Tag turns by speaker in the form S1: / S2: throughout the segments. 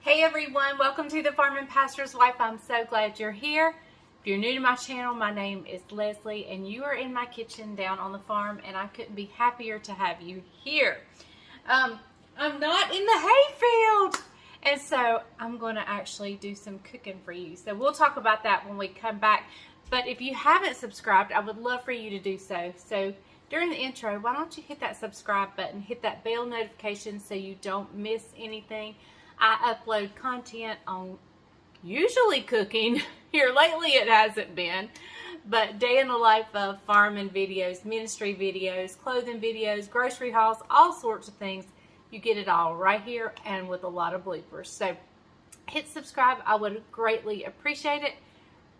S1: Hey everyone, welcome to the Farm and Pastor's Wife. I'm so glad you're here. If you're new to my channel, my name is Leslie and you are in my kitchen down on the farm, and I couldn't be happier to have you here. I'm not in the hayfield, and so I'm going to actually do some cooking for you. So we'll talk about that when we come back. But if you haven't subscribed, I would love for you to do so. So during the intro, why don't you hit that subscribe button, hit that bell notification so you don't miss anything. I upload content on usually cooking. Here lately it hasn't been, but day in the life of farming videos, ministry videos, clothing videos, grocery hauls, all sorts of things. You get it all right here and with a lot of bloopers. So hit subscribe. I would greatly appreciate it.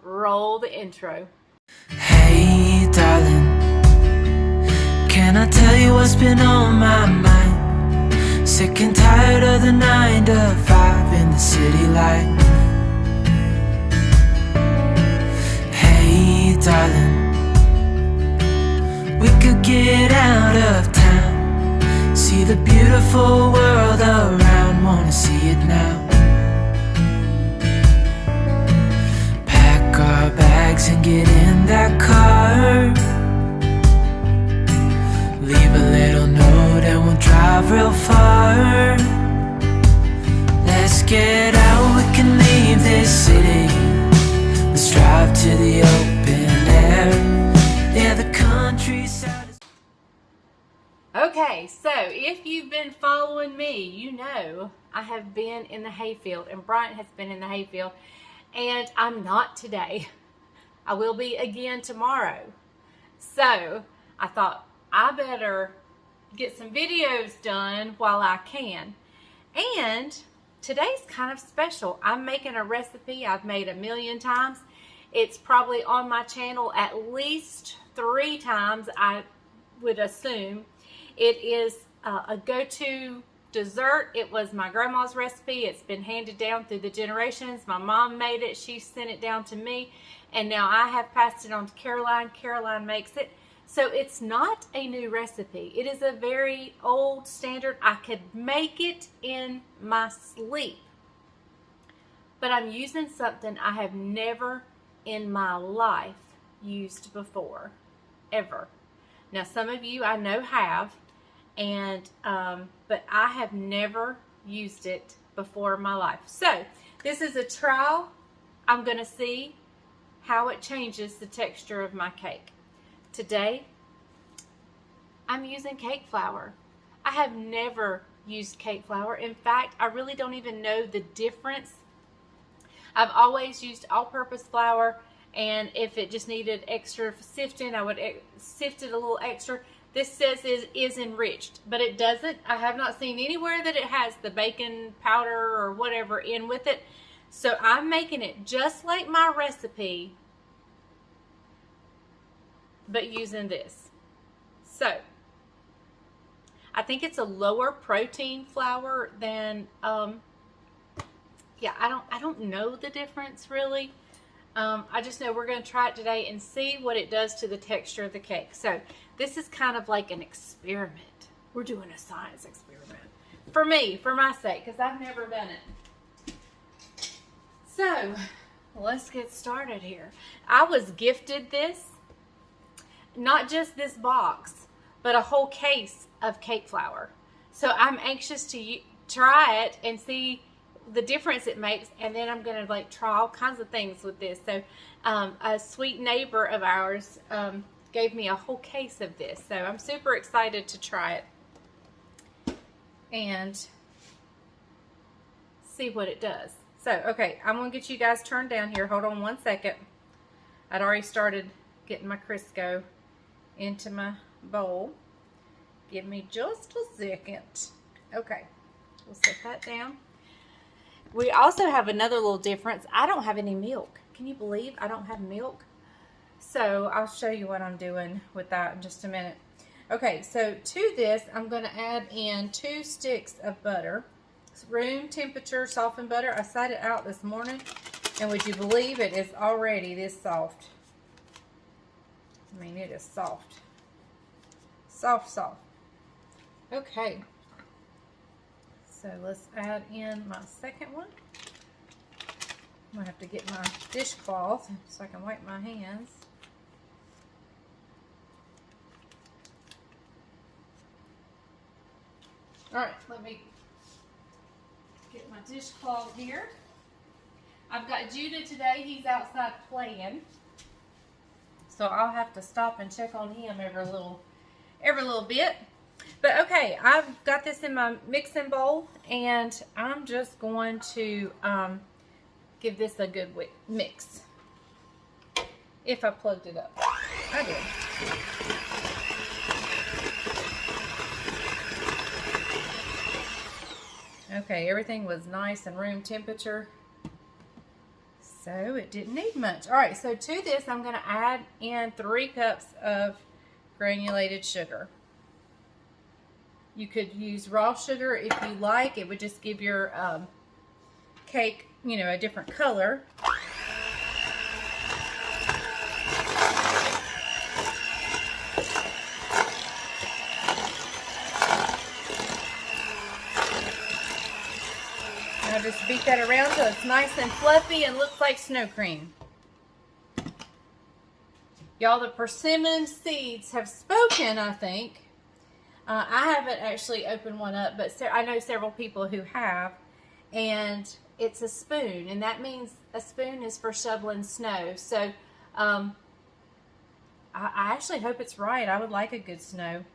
S1: Roll the intro.
S2: Hey darling, can I tell you what's been on my mind? Sick and tired of the 9 to 5 in the city life. Hey darling, we could get out of town, see the beautiful world around, wanna see it now. Pack our bags and get in that car, leave a little note and we'll drive real far. Let's get out, we can leave this city. Let's drive to the open air. Yeah, the countryside is...
S1: Okay, so if you've been following me, you know I have been in the hayfield, and Bryant has been in the hayfield, and I'm not today. I will be again tomorrow. So I thought I better get some videos done while I can. And today's kind of special. I'm making a recipe I've made a million times. It's probably on my channel at least 3 times, I would assume. It is a go-to dessert. It was my grandma's recipe. It's been handed down through the generations. My mom made it. She sent it down to me. And now I have passed it on to Caroline. Caroline makes it. So it's not a new recipe. It is a very old standard. I could make it in my sleep. But I'm using something I have never in my life used before, ever. Now some of you I know have, and but I have never used it before in my life. So this is a trial. I'm going to see how it changes the texture of my cake. Today, I'm using cake flour. I have never used cake flour. In fact, I really don't even know the difference. I've always used all-purpose flour, and if it just needed extra sifting, I would sift it a little extra. This says it is enriched, but it doesn't. I have not seen anywhere that it has the baking powder or whatever in with it. So I'm making it just like my recipe, but using this. So I think it's a lower protein flour than yeah, I don't know the difference really. I just know we're going to try it today and see what it does to the texture of the cake. So this is kind of like an experiment. We're doing a science experiment for me, for my sake, because I've never done it. So let's get started here. I was gifted this. Not just this box, but a whole case of cake flour. So I'm anxious to try it and see the difference it makes, and then I'm going to like try all kinds of things with this. So a sweet neighbor of ours gave me a whole case of this. So I'm super excited to try it and see what it does. So, okay, I'm going to get you guys turned down here. Hold on one second. I'd already started getting my Crisco into my bowl. Give me just a second. Okay, we'll set that down. We also have another little difference. I don't have any milk. Can you believe I don't have milk? So I'll show you what I'm doing with that in just a minute. Okay, so to this, I'm going to add in 2 sticks of butter. It's room temperature softened butter. I set it out this morning, and would you believe it is already this soft. I mean, it is soft. Soft. Okay. So let's add in my second one. I'm gonna have to get my dishcloth so I can wipe my hands. All right, let me get my dishcloth here. I've got Judah today. He's outside playing, so I'll have to stop and check on him every little bit. But okay, I've got this in my mixing bowl, and I'm just going to give this a good mix. If I plugged it up, I did. Okay, everything was nice and room temperature, so it didn't need much. All right, so to this, I'm going to add in 3 cups of granulated sugar. You could use raw sugar if you like. It would just give your cake, you know, a different color. Now just beat that around till it's nice and fluffy and looks like snow cream. Y'all, the persimmon seeds have spoken, I think. I haven't actually opened one up, but I know several people who have. And it's a spoon, and that means a spoon is for shoveling snow. So I actually hope it's right. I would like a good snow.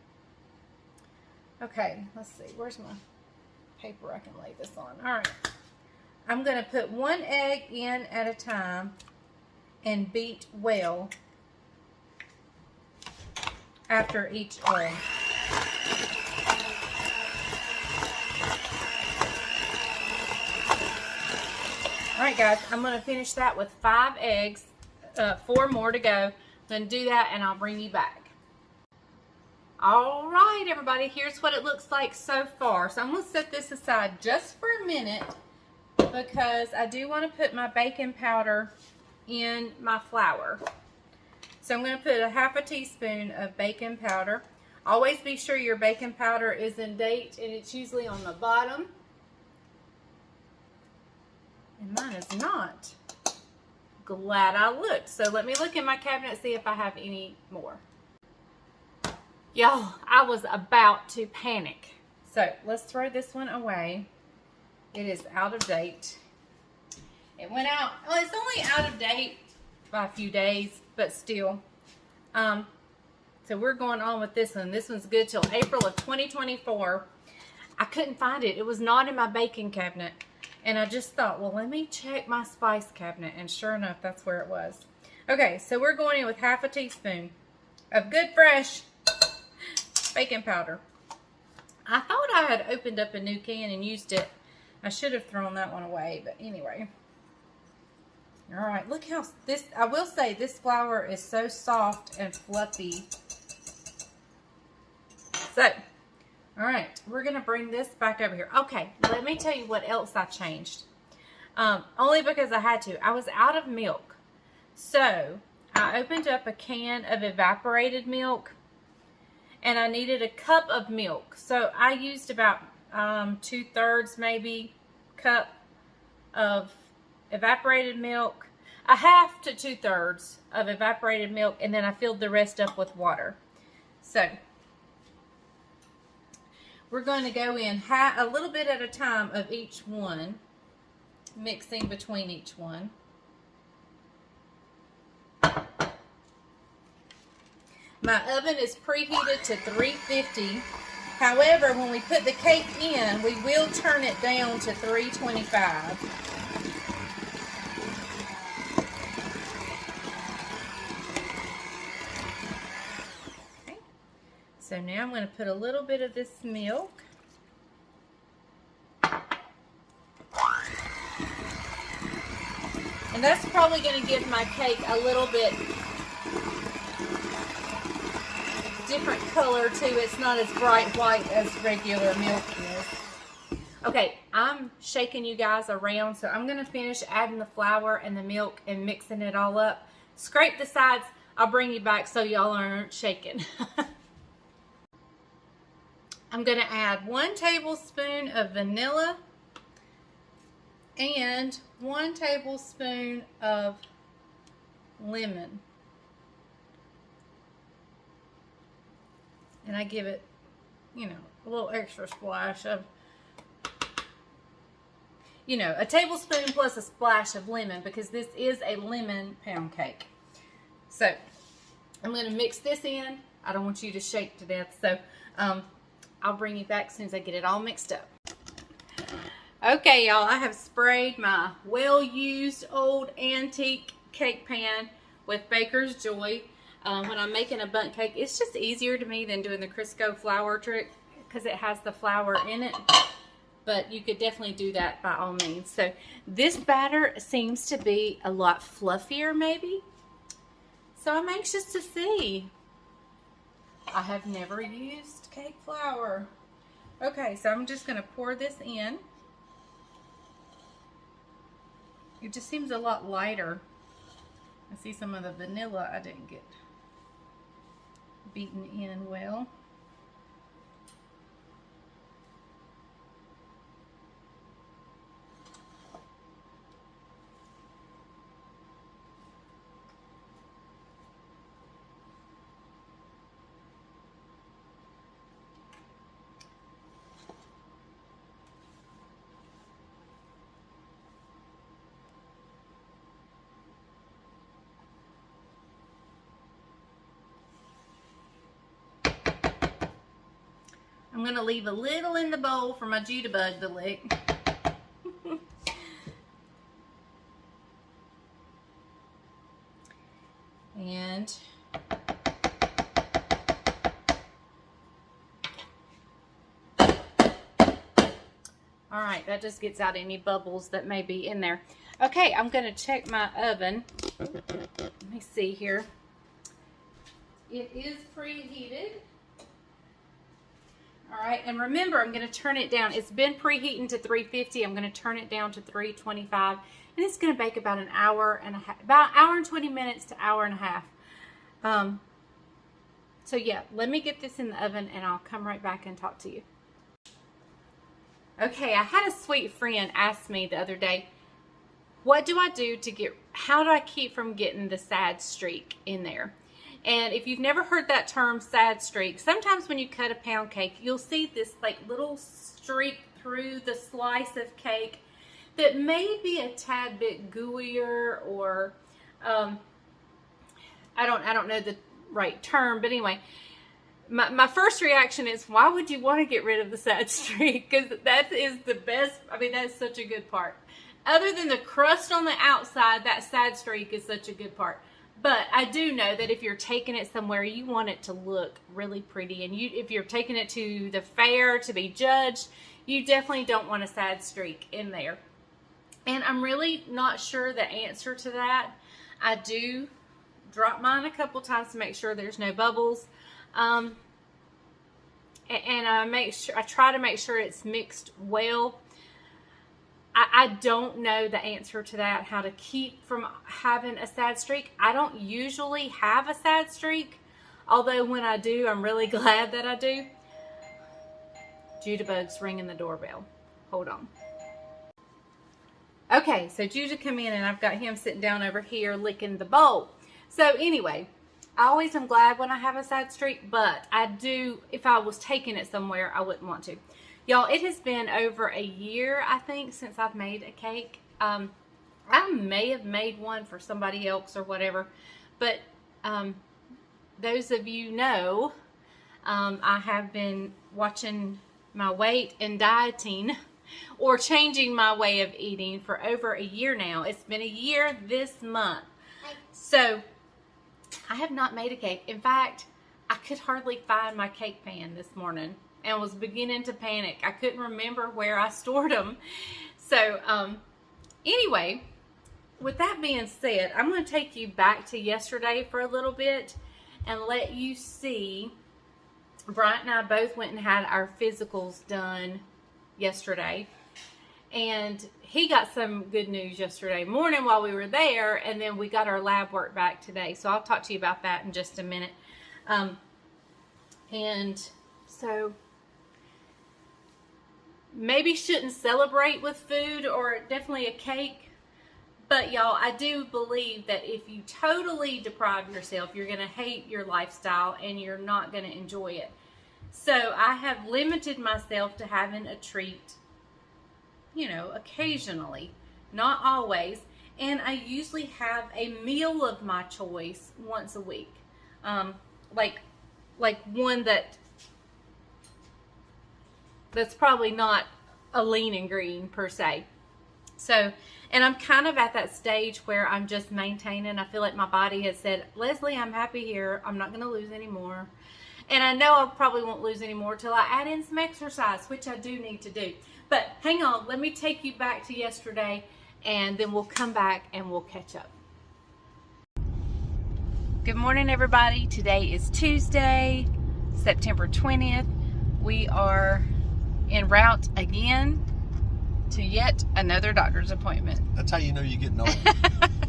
S1: Okay, let's see. Where's my paper I can lay this on? All right. I'm going to put 1 egg in at a time and beat well after each egg. Alright guys, I'm going to finish that with 5 eggs, 4 more to go. I'm going to do that and I'll bring you back. Alright everybody, here's what it looks like so far. So I'm going to set this aside just for a minute because I do want to put my baking powder in my flour. So I'm going to put a ½ teaspoon of baking powder. Always be sure your baking powder is in date, and it's usually on the bottom. And mine is not. Glad I looked. So let me look in my cabinet, see if I have any more. Y'all, I was about to panic. So let's throw this one away. It is out of date. It went out, well, it's only out of date by a few days, but still. So we're going on with this one. This one's good till April of 2024. I couldn't find it. It was not in my baking cabinet. And I just thought, well, let me check my spice cabinet. And sure enough, that's where it was. Okay, so we're going in with ½ teaspoon of good fresh baking powder. I thought I had opened up a new can and used it. I should have thrown that one away, but anyway. All right, look how this, I will say this flour is so soft and fluffy. So, all right, we're going to bring this back over here. Okay, let me tell you what else I changed. Only because I had to. I was out of milk. So, I opened up a can of evaporated milk, and I needed a cup of milk. So, I used about 2/3 maybe cup of evaporated milk, a ½ to 2/3 of evaporated milk, and then I filled the rest up with water. So, we're going to go in a little bit at a time of each one, mixing between each one. My oven is preheated to 350. However, when we put the cake in, we will turn it down to 325. Okay. So now I'm going to put a little bit of this milk. And that's probably going to give my cake a little bit different color too. It's not as bright white as regular milk is. Okay, I'm shaking you guys around, so I'm going to finish adding the flour and the milk and mixing it all up. Scrape the sides. I'll bring you back so y'all aren't shaking. I'm going to add 1 tablespoon of vanilla and 1 tablespoon of lemon. And I give it, you know, a little extra splash of, you know, a tablespoon plus a splash of lemon, because this is a lemon pound cake. So I'm going to mix this in. I don't want you to shake to death. So I'll bring you back as soon as I get it all mixed up. Okay, y'all, I have sprayed my well-used old antique cake pan with Baker's Joy. When I'm making a bundt cake, it's just easier to me than doing the Crisco flour trick because it has the flour in it. But you could definitely do that by all means. So this batter seems to be a lot fluffier maybe. So I'm anxious to see. I have never used cake flour. Okay, so I'm just going to pour this in. It just seems a lot lighter. I see some of the vanilla I didn't get beaten in well. I'm going to leave a little in the bowl for my jitterbug to lick. And all right, that just gets out any bubbles that may be in there. Okay, I'm going to check my oven. Let me see here. It is preheated. All right, and remember, I'm going to turn it down. It's been preheating to 350. I'm going to turn it down to 325, and it's going to bake about an hour and a half, about an hour and 20 minutes to hour and a half. So yeah, let me get this in the oven, and I'll come right back and talk to you. Okay, I had a sweet friend ask me the other day, what do I do to get, how do I keep from getting the sad streak in there? And if you've never heard that term, sad streak, sometimes when you cut a pound cake, you'll see this like little streak through the slice of cake that may be a tad bit gooier, or I don't know the right term, but anyway, my first reaction is, why would you want to get rid of the sad streak? Because that is the best. I mean, that's such a good part. Other than the crust on the outside, that sad streak is such a good part. But I do know that if you're taking it somewhere, you want it to look really pretty. And if you're taking it to the fair to be judged, you definitely don't want a sad streak in there. And I'm really not sure the answer to that. I do drop mine a couple times to make sure there's no bubbles. And I try to make sure it's mixed well. I don't know the answer to that, how to keep from having a sad streak. I don't usually have a sad streak, although when I do, I'm really glad that I do. Jitterbug's ringing the doorbell. Hold on. Okay, so Judah come in, and I've got him sitting down over here licking the bowl. So anyway, I always am glad when I have a sad streak, but I do, if I was taking it somewhere, I wouldn't want to. Y'all, it has been over a year, I think, since I've made a cake. I may have made one for somebody else or whatever, but those of you know, I have been watching my weight and dieting, or changing my way of eating, for over a year now. It's been a year this month. So I have not made a cake. In fact, I could hardly find my cake pan this morning and was beginning to panic. I couldn't remember where I stored them. So anyway, with that being said, I'm going to take you back to yesterday for a little bit and let you see. Bryant and I both went and had our physicals done yesterday, and he got some good news yesterday morning while we were there, and then we got our lab work back today. So I'll talk to you about that in just a minute. And so maybe shouldn't celebrate with food or definitely a cake. But y'all, I do believe that if you totally deprive yourself, you're going to hate your lifestyle and you're not going to enjoy it. So I have limited myself to having a treat, you know, occasionally, not always. And I usually have a meal of my choice once a week. Like one that's probably not a lean and green per se. So, and I'm kind of at that stage where I'm just maintaining. I feel like my body has said, Leslie, I'm happy here. I'm not going to lose any more. And I know I probably won't lose any more till I add in some exercise, which I do need to do. But hang on, let me take you back to yesterday, and then we'll come back and we'll catch up. Good morning, everybody. Today is Tuesday, September 20th. We are en route again to yet another doctor's appointment.
S3: That's how you know you're getting old.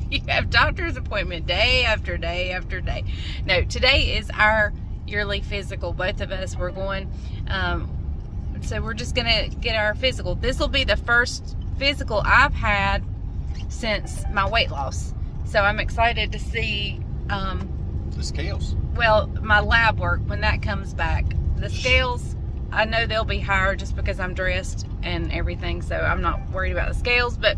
S1: You have doctor's appointment day after day after day. No, today is our yearly physical. Both of us, we're going, so we're just gonna get our physical. This will be the first physical I've had since my weight loss. So I'm excited to see
S3: The scales.
S1: well, my lab work when that comes back. The scales, I know they'll be higher just because I'm dressed and everything, so I'm not worried about the scales, but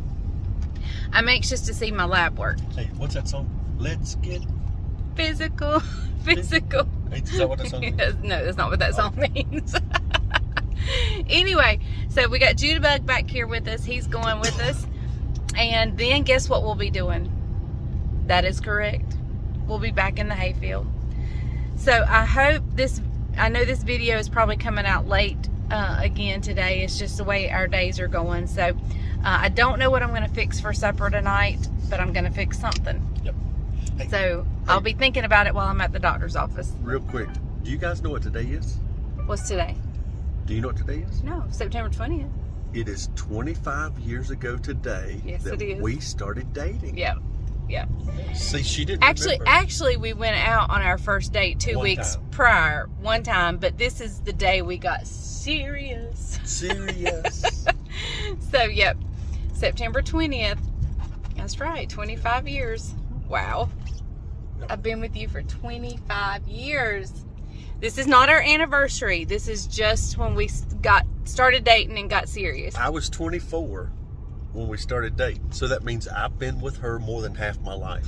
S1: I'm anxious to see my lab work.
S3: Hey, what's that song? Let's get
S1: Physical. Hey,
S3: is that what that song means?
S1: No, that's not what that song means. Anyway, so we got Judabug back here with us. He's going with us. And then guess what we'll be doing? That is correct. We'll be back in the hayfield. So I know this video is probably coming out late again today. It's just the way our days are going. So I don't know what I'm going to fix for supper tonight, but I'm going to fix something.
S3: Yep. Hey,
S1: So I'll be thinking about it while I'm at the doctor's office.
S3: real quick, do you guys know what today is?
S1: What's today?
S3: Do you know what today is?
S1: No, September 20th.
S3: It is 25 years ago today
S1: Yes,
S3: that
S1: it is.
S3: we started dating.
S1: Yeah.
S3: See, she didn't remember.
S1: Actually, we went out on our first date 2
S3: One
S1: weeks
S3: time.
S1: prior, one time, but this is the day we got serious.
S3: Serious.
S1: So, yep, September 20th. That's right, 25 years. Wow. I've been with you for 25 years. This is not our anniversary. This is just when we started dating and got serious.
S3: I was 24 when we started dating, so that means I've been with her more than half my life.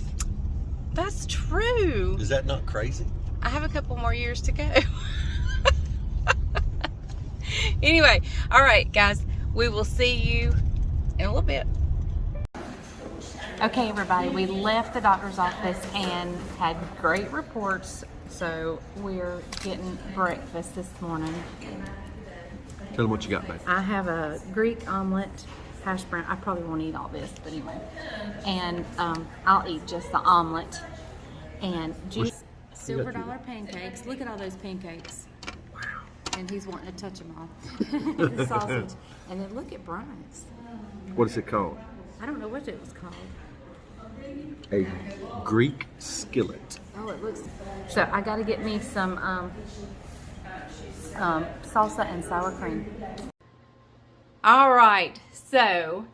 S1: That's true.
S3: Is that not crazy?
S1: I have a couple more years to go. Anyway, all right, guys, we will see you in a little bit. Okay, everybody, we left the doctor's office and had great reports, so we're getting breakfast this morning.
S3: Tell them what you got, babe.
S1: I have a Greek omelet, hash brown. I probably won't eat all this, but anyway. And I'll eat just the omelet. And juice, silver dollar pancakes. Look at all those pancakes.
S3: Wow.
S1: And he's wanting to touch them all. The sausage. And then look at Brian's.
S3: What is it called?
S1: I don't know what it was called.
S3: A Greek skillet.
S1: Oh, it looks. So I got to get me some salsa and sour cream. All right, so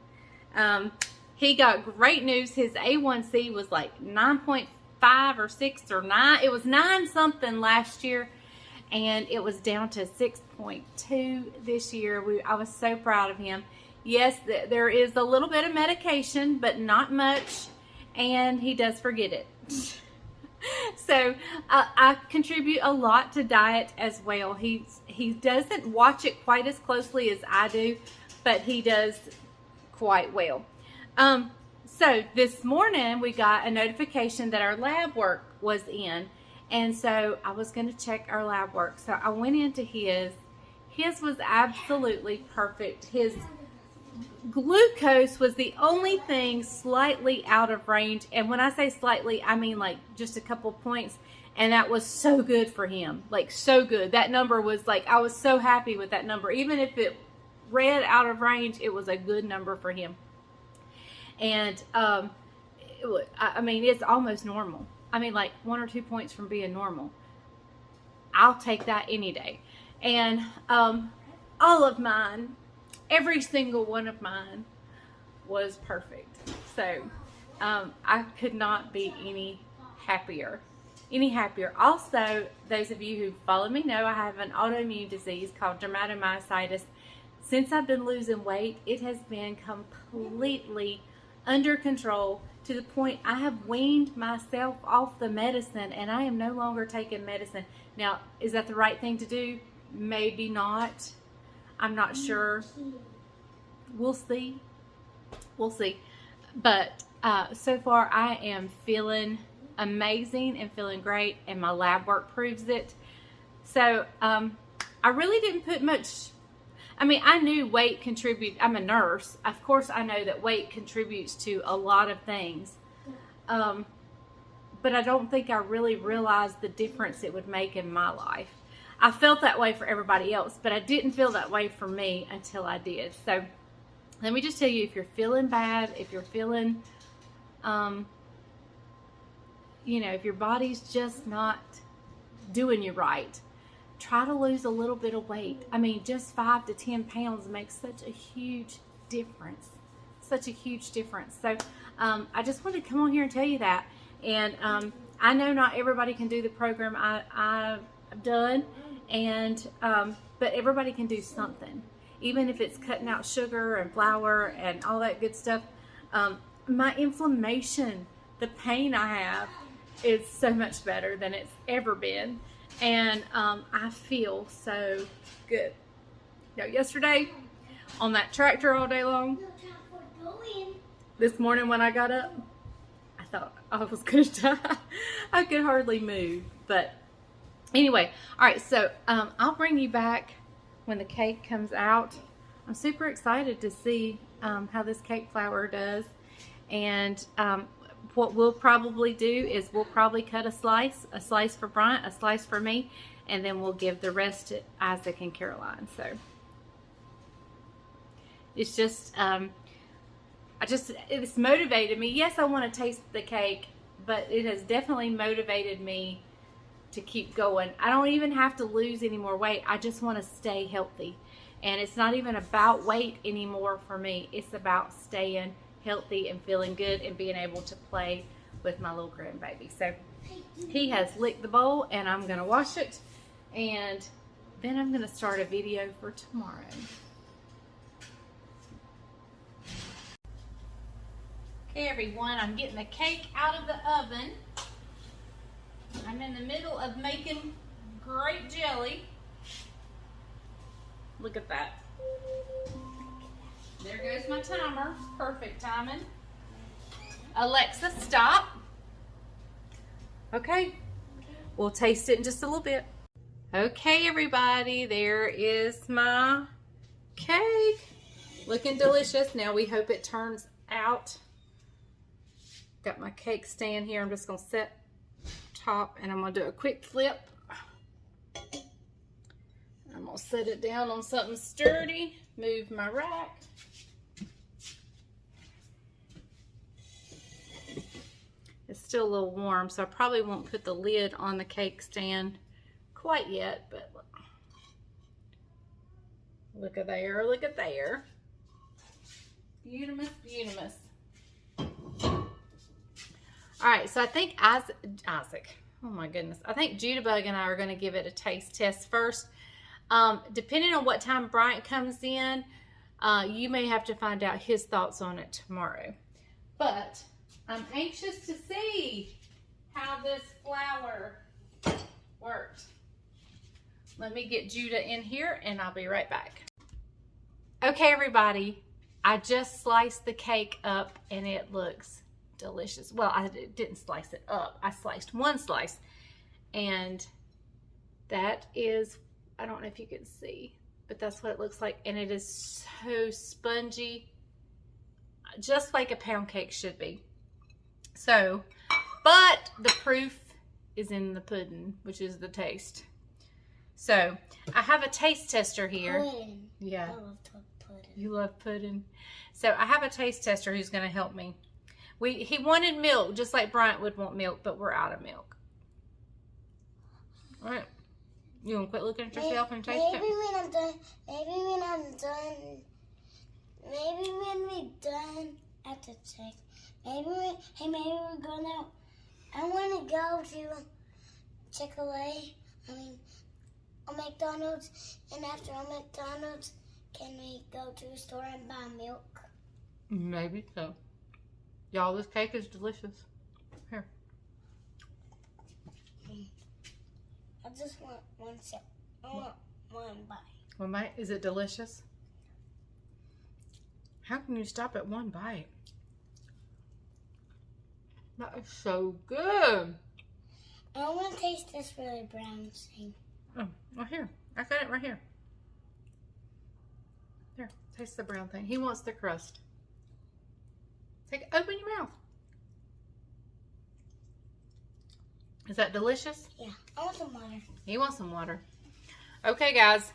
S1: he got great news. His A1C was like 9.5 or 6 or 9. It was 9 something last year, and it was down to 6.2 this year. I was so proud of him. Yes, there is a little bit of medication, but not much, and he does forget it. So I contribute a lot to diet as well. He doesn't watch it quite as closely as I do, but he does quite well. So this morning we got a notification that our lab work was in, and so I was going to check our lab work. So I went into his. His was absolutely perfect. His glucose was the only thing slightly out of range, and when I say slightly, I mean like just a couple points, and that was so good for him, like so good. That number was like, I was so happy with that number. Even if it read out of range, it was a good number for him. And I mean, it's almost normal. I mean, like 1 or 2 points from being normal. I'll take that any day. And all of mine every single one of mine was perfect. So I could not be any happier. Also, those of you who follow me know I have an autoimmune disease called dermatomyositis. Since I've been losing weight, it has been completely under control to the point I have weaned myself off the medicine, and I am no longer taking medicine. Now, is that the right thing to do? Maybe not. I'm not sure. We'll see. We'll see. But so far, I am feeling amazing and feeling great, and my lab work proves it. So I really didn't put much. I mean, I knew weight contribute. I'm a nurse. Of course, I know that weight contributes to a lot of things. But I don't think I really realized the difference it would make in my life. I felt that way for everybody else, but I didn't feel that way for me until I did. So let me just tell you, if you're feeling bad, if you're feeling, you know, if your body's just not doing you right, try to lose a little bit of weight. I mean, just 5 to 10 pounds makes such a huge difference. Such a huge difference. So I just wanted to come on here and tell you that. And I know not everybody can do the program I've done, and but everybody can do something. Even if it's cutting out sugar and flour and all that good stuff. My inflammation, the pain I have, is so much better than it's ever been. And I feel so good. Now, yesterday on that tractor all day long, this morning when I got up, I thought I was going to die. I could hardly move. But anyway, all right, so I'll bring you back when the cake comes out. I'm super excited to see how this cake flour does. And what we'll probably do is we'll probably cut a slice for Bryant, a slice for me, and then we'll give the rest to Isaac and Caroline. So it's just, it's motivated me. Yes, I want to taste the cake, but it has definitely motivated me to keep going. I don't even have to lose any more weight. I just want to stay healthy. And it's not even about weight anymore for me. It's about staying healthy and feeling good and being able to play with my little grandbaby. So he has licked the bowl, and I'm going to wash it, and then I'm going to start a video for tomorrow. Okay, everyone, I'm getting the cake out of the oven. I'm in the middle of making grape jelly. Look at that. There goes my timer. Perfect timing. Alexa, stop. Okay. We'll taste it in just a little bit. Okay, everybody. There is my cake. Looking delicious. Now we hope it turns out. Got my cake stand here. I'm just going to set top, and I'm going to do a quick flip. I'm going to set it down on something sturdy. Move my rack. It's still a little warm, so I probably won't put the lid on the cake stand quite yet, but look at there, look at there. Beautimous, beautimous. All right, so I think Isaac, oh my goodness. I think Judabug and I are going to give it a taste test first. Depending on what time Bryant comes in, you may have to find out his thoughts on it tomorrow. But I'm anxious to see how this flour worked. Let me get Judah in here, and I'll be right back. Okay, everybody, I just sliced the cake up, and it looks delicious. Well, I didn't slice it up. I sliced one slice, and that is, I don't know if you can see, but that's what it looks like, and it is so spongy, just like a pound cake should be. So, but the proof is in the pudding, which is the taste. So, I have a taste tester here.
S4: Pudding.
S1: Yeah.
S4: I love pudding.
S1: You love pudding. So, I have a taste tester who's going to help me. He wanted milk, just like Bryant would want milk, but we're out of milk. All right. You want to quit looking at yourself and taste it?
S4: Maybe when I'm done maybe when we're done at the check, maybe we're going out. I want to go to Chick-fil-A, or McDonald's, and after McDonald's, can we go to a store and buy milk?
S1: Maybe so. Y'all, this cake is delicious. Here.
S4: I just want one sip. I want one bite.
S1: One bite? Is it delicious? How can you stop at one bite? That is so good.
S4: I want to taste this really brown thing.
S1: Oh, well here. I got it right here. Here, taste the brown thing. He wants the crust. Open your mouth. Is that delicious?
S4: Yeah, I want some water.
S1: He wants some water. Okay, guys.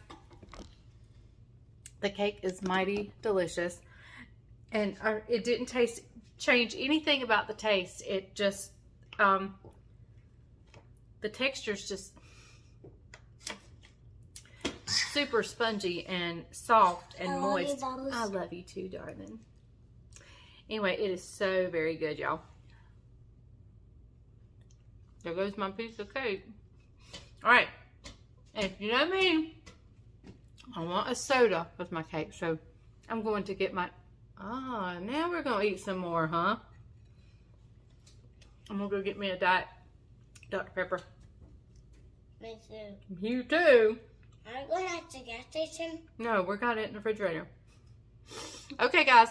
S1: The cake is mighty delicious. And it didn't change anything about the taste. It just, the texture's just super spongy and soft and moist. I love you too, darling. Anyway, it is so very good, y'all. There goes my piece of cake. All right. And if you know me, I want a soda with my cake. So I'm going to get my... now we're going to eat some more, huh? I'm going to go get me a Diet Dr. Pepper.
S4: Me too.
S1: You too.
S4: Are we going at the gas station?
S1: No, we got it in the refrigerator. Okay, guys.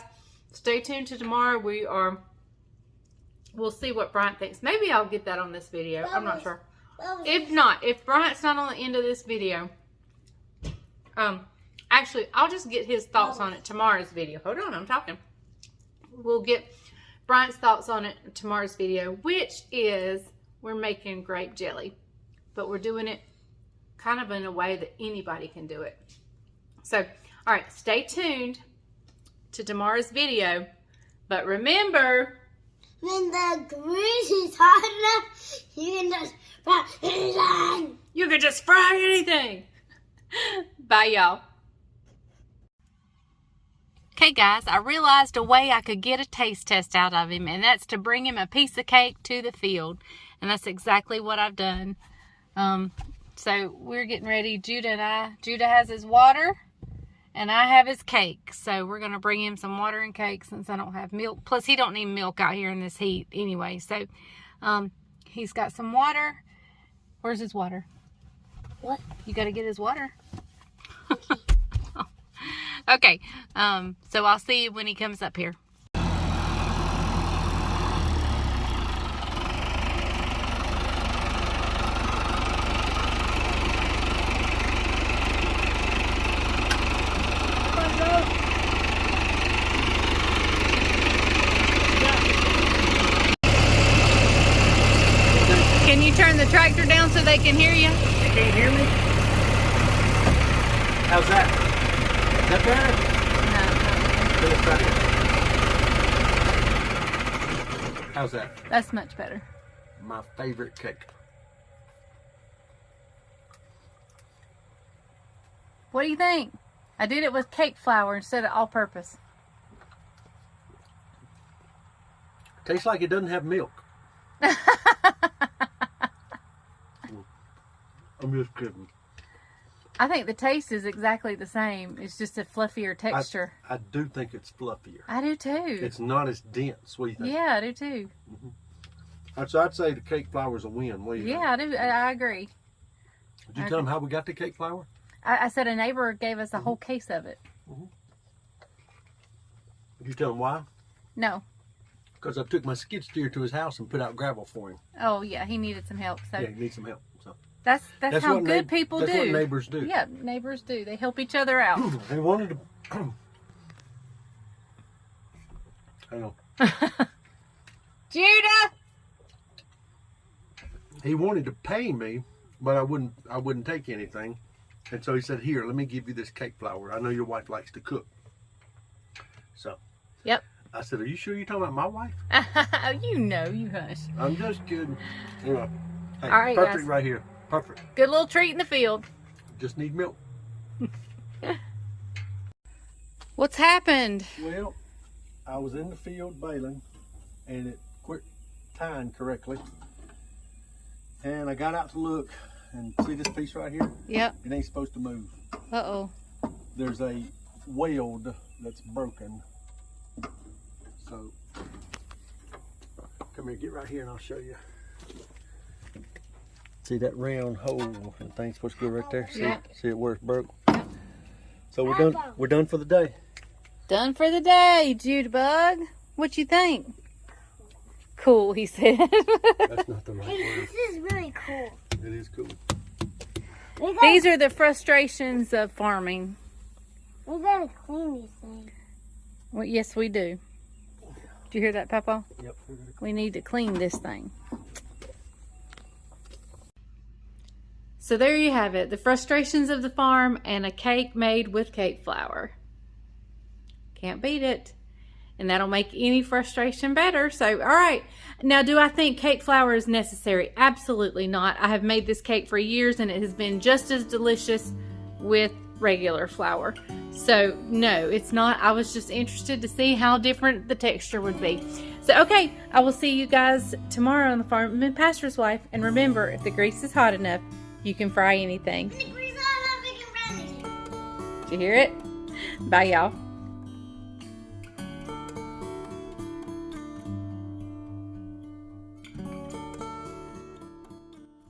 S1: Stay tuned to tomorrow. We'll see what Bryant thinks. Maybe I'll get that on this video. I'm not sure. If not, if Bryant's not on the end of this video, actually, I'll just get his thoughts on it tomorrow's video. Hold on, I'm talking. We'll get Bryant's thoughts on it in tomorrow's video, which is we're making grape jelly, but we're doing it kind of in a way that anybody can do it. So, all right, stay tuned to tomorrow's video, but remember,
S4: when the grease is hot enough, you can just fry anything.
S1: You can just fry anything. Bye, y'all. Okay, guys, I realized a way I could get a taste test out of him, and that's to bring him a piece of cake to the field, and that's exactly what I've done. So we're getting ready. Judah has his water. And I have his cake, so we're going to bring him some water and cake since I don't have milk. Plus, he don't need milk out here in this heat anyway. So, he's got some water. Where's his water?
S4: What?
S1: You got to get his water. Okay, so I'll see you when he comes up here. Can you turn the tractor down so they can hear you?
S3: They can't hear me? How's that? Is that better?
S1: No.
S3: How's that?
S1: That's much better.
S3: My favorite cake.
S1: What do you think? I did it with cake flour instead of all-purpose.
S3: Tastes like it doesn't have milk. I'm just kidding.
S1: I think the taste is exactly the same. It's just a fluffier texture.
S3: I do think it's fluffier.
S1: I do too.
S3: It's not as dense. What do you think?
S1: Yeah, I do too.
S3: So I'd say the cake flour is a win. What do you think?
S1: I do. I agree.
S3: Did you tell them how we got the cake flour?
S1: I said a neighbor gave us a whole case of it.
S3: Did you tell them why?
S1: No.
S3: Because I took my skid steer to his house and put out gravel for him.
S1: Oh yeah, he needed some help. So
S3: yeah, he needs some help. So
S1: that's how good people do.
S3: That's what neighbors do.
S1: Yeah, neighbors do. They help each other out.
S3: He wanted to. Hang on.
S1: Judah.
S3: He wanted to pay me, but I wouldn't take anything, and so he said, "Here, let me give you this cake flour. I know your wife likes to cook." So.
S1: Yep.
S3: I said, "Are you sure you're talking about my wife?"
S1: You know, you hush.
S3: I'm just kidding. Anyway, hey,
S1: all right,
S3: perfect
S1: guys.
S3: right here. Perfect.
S1: Good little treat in the field.
S3: Just need milk.
S1: What's happened?
S3: Well, I was in the field baling, and it quit tying correctly. And I got out to look, and see this piece right here?
S1: Yep.
S3: It ain't supposed to move.
S1: Uh-oh.
S3: There's a weld that's broken. So, come here, get right here and I'll show you. See that round hole? The thing's supposed to go right there. See,
S1: Yeah.
S3: see it where it's broke? So we're done. We're done for the day.
S1: Done for the day, Judebug. What you think? Cool, he said.
S3: That's not the right word.
S4: This is really cool.
S3: It is cool.
S1: These are the frustrations of farming.
S4: We gotta clean these things.
S1: Well, yes, we do. Did you hear that, Papa?
S3: Yep.
S1: We need to clean this thing. So there you have it. The frustrations of the farm and a cake made with cake flour. Can't beat it. And that'll make any frustration better. So, all right. Now, do I think cake flour is necessary? Absolutely not. I have made this cake for years and it has been just as delicious with regular flour. So, no, it's not. I was just interested to see how different the texture would be. So, okay, I will see you guys tomorrow on the Farm and Pastor's Wife. And remember, if the grease is hot enough, you can fry anything.
S4: The grease on, we can run it.
S1: Did you hear it? Bye, y'all.